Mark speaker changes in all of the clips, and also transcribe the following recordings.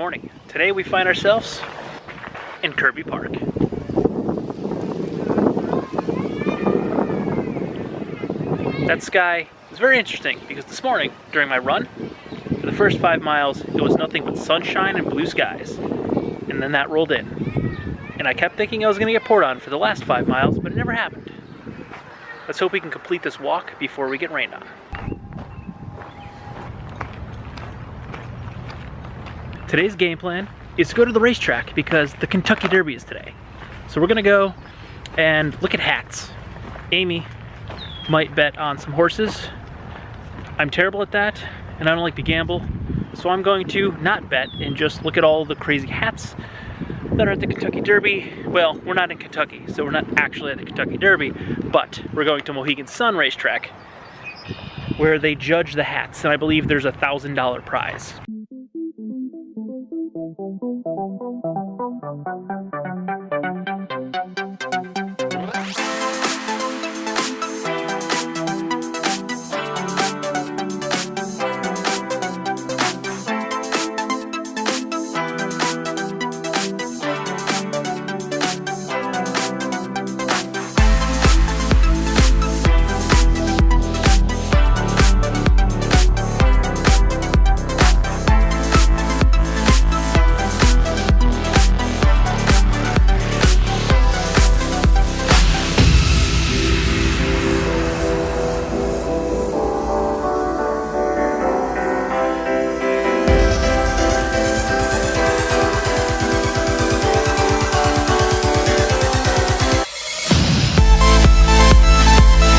Speaker 1: morning. Today we find ourselves in Kirby Park. That sky is very interesting because this morning during my run, for the first 5 miles, it was nothing but sunshine and blue skies. And then that rolled in. And I kept thinking I was going to get poured on for the last 5 miles, but it never happened. Let's hope we can complete this walk before we get rained on. Today's game plan is to go to the racetrack because the Kentucky Derby is today. So we're gonna go and look at hats. Amy might bet on some horses. I'm terrible at that and I don't like to gamble. So I'm going to not bet and just look at all the crazy hats that are at the Kentucky Derby. Well, we're not in Kentucky, so we're not actually at the Kentucky Derby, but we're going to Mohegan Sun Racetrack where they judge the hats, and I believe there's a $1,000 prize.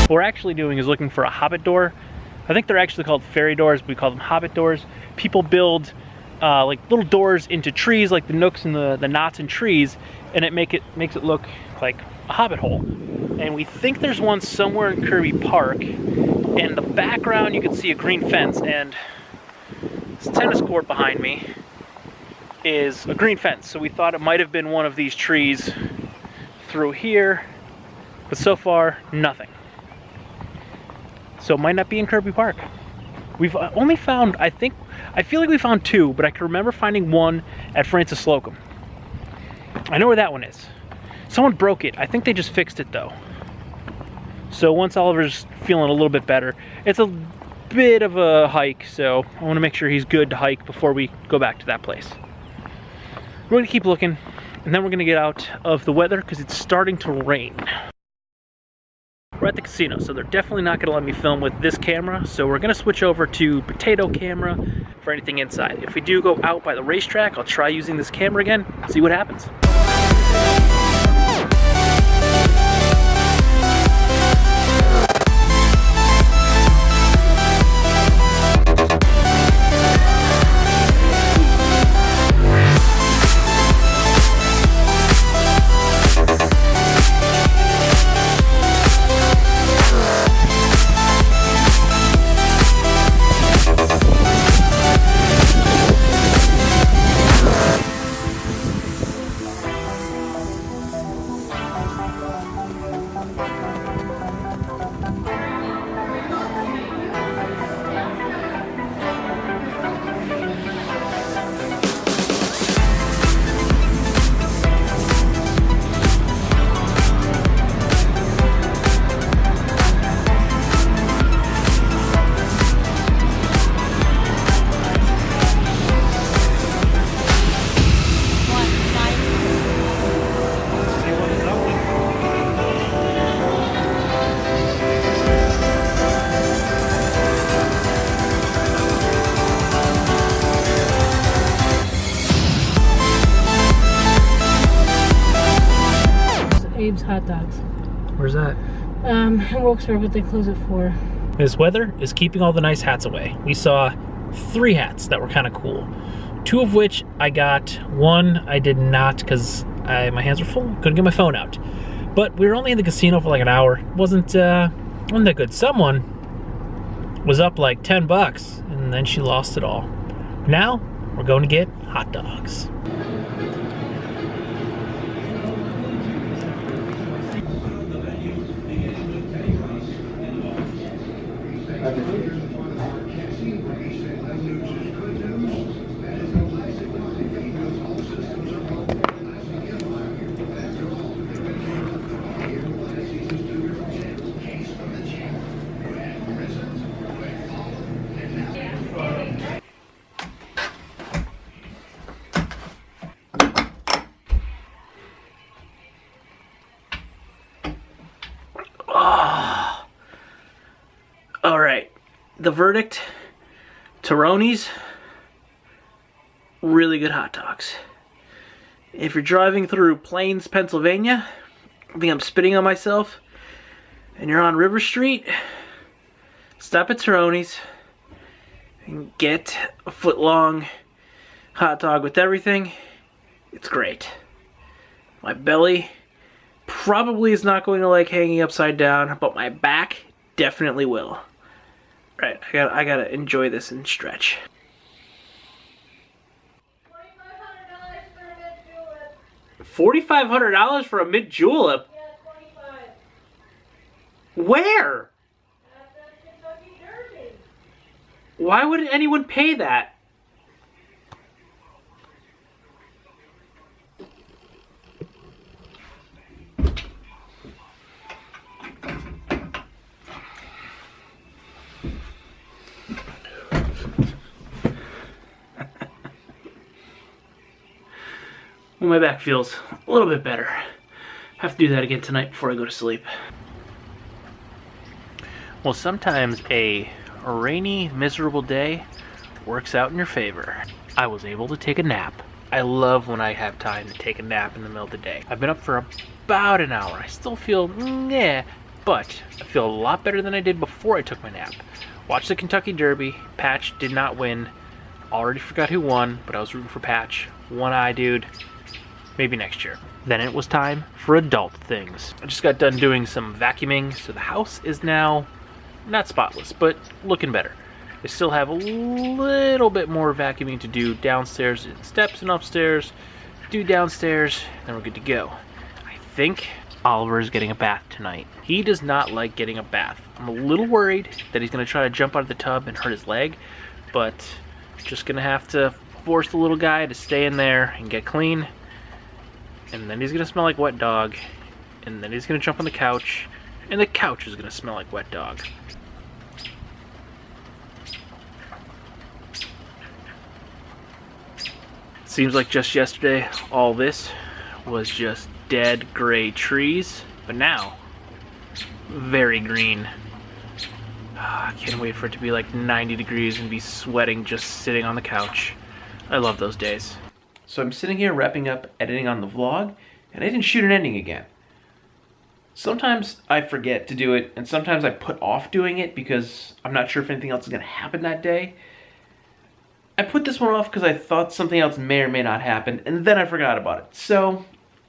Speaker 1: What we're actually doing is looking for a Hobbit door. I think they're actually called fairy doors, but we call them Hobbit doors. People build like little doors into trees, like the nooks and the knots in trees, and it makes it look like a hobbit hole. And we think there's one somewhere in Kirby Park. In the background you can see a green fence, and this tennis court behind me is a green fence. So we thought it might have been one of these trees through here, but so far nothing. So it might not be in Kirby Park. We've only found, I feel like we found 2, but I can remember finding one at Francis Slocum. I know where that one is. Someone broke it. I think they just fixed it though. So once Oliver's feeling a little bit better, it's a bit of a hike, so I want to make sure he's good to hike before we go back to that place. We're gonna keep looking, and then we're gonna get out of the weather because it's starting to rain. We're at the casino, so they're definitely not gonna let me film with this camera, so we're gonna switch over to potato camera for anything inside. If we do go out by the racetrack, I'll try using this camera again, see what happens.
Speaker 2: Hot dogs.
Speaker 1: Where's that?
Speaker 2: In Wilkesboro, but they close at 4.
Speaker 1: This weather is keeping all the nice hats away. We saw 3 hats that were kind of cool. 2 of which I got. 1 I did not because my hands were full. Couldn't get my phone out. But we were only in the casino for like an hour. Wasn't that good. Someone was up like 10 bucks and then she lost it all. Now we're going to get hot dogs. the verdict, Toroni's, really good hot dogs. If you're driving through Plains, Pennsylvania, I think I'm spitting on myself, and you're on River Street, stop at Toroni's and get a foot-long hot dog with everything. It's great. My belly probably is not going to like hanging upside down, but my back definitely will. Right, I gotta enjoy this and stretch. $4,500 for a mid julep.
Speaker 2: Yeah, 25.
Speaker 1: Where?
Speaker 2: That's at Kentucky Derby.
Speaker 1: Why would anyone pay that? Well, my back feels a little bit better. Have to do that again tonight before I go to sleep. Well, sometimes a rainy, miserable day works out in your favor. I was able to take a nap. I love when I have time to take a nap in the middle of the day. I've been up for about an hour. I still feel meh, but I feel a lot better than I did before I took my nap. Watched the Kentucky Derby. Patch did not win. Already forgot who won, but I was rooting for Patch. One eye, dude. Maybe next year. Then it was time for adult things. I just got done doing some vacuuming, so the house is now not spotless, but looking better. I still have a little bit more vacuuming to do downstairs, steps and upstairs, do downstairs, then we're good to go. I think Oliver is getting a bath tonight. He does not like getting a bath. I'm a little worried that he's gonna try to jump out of the tub and hurt his leg, but just gonna have to force the little guy to stay in there and get clean. And then he's gonna smell like wet dog, and then he's gonna jump on the couch, and the couch is gonna smell like wet dog. Seems like just yesterday, all this was just dead gray trees, but now, very green. I can't wait for it to be like 90 degrees and be sweating just sitting on the couch. I love those days. So I'm sitting here wrapping up editing on the vlog, and I didn't shoot an ending again. Sometimes I forget to do it, and sometimes I put off doing it because I'm not sure if anything else is going to happen that day. I put this one off because I thought something else may or may not happen, and then I forgot about it. So,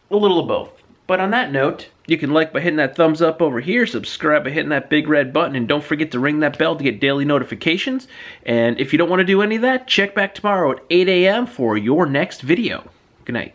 Speaker 1: a little of both. But on that note, you can like by hitting that thumbs up over here, subscribe by hitting that big red button, and don't forget to ring that bell to get daily notifications. And if you don't want to do any of that, check back tomorrow at 8 a.m. for your next video. Good night.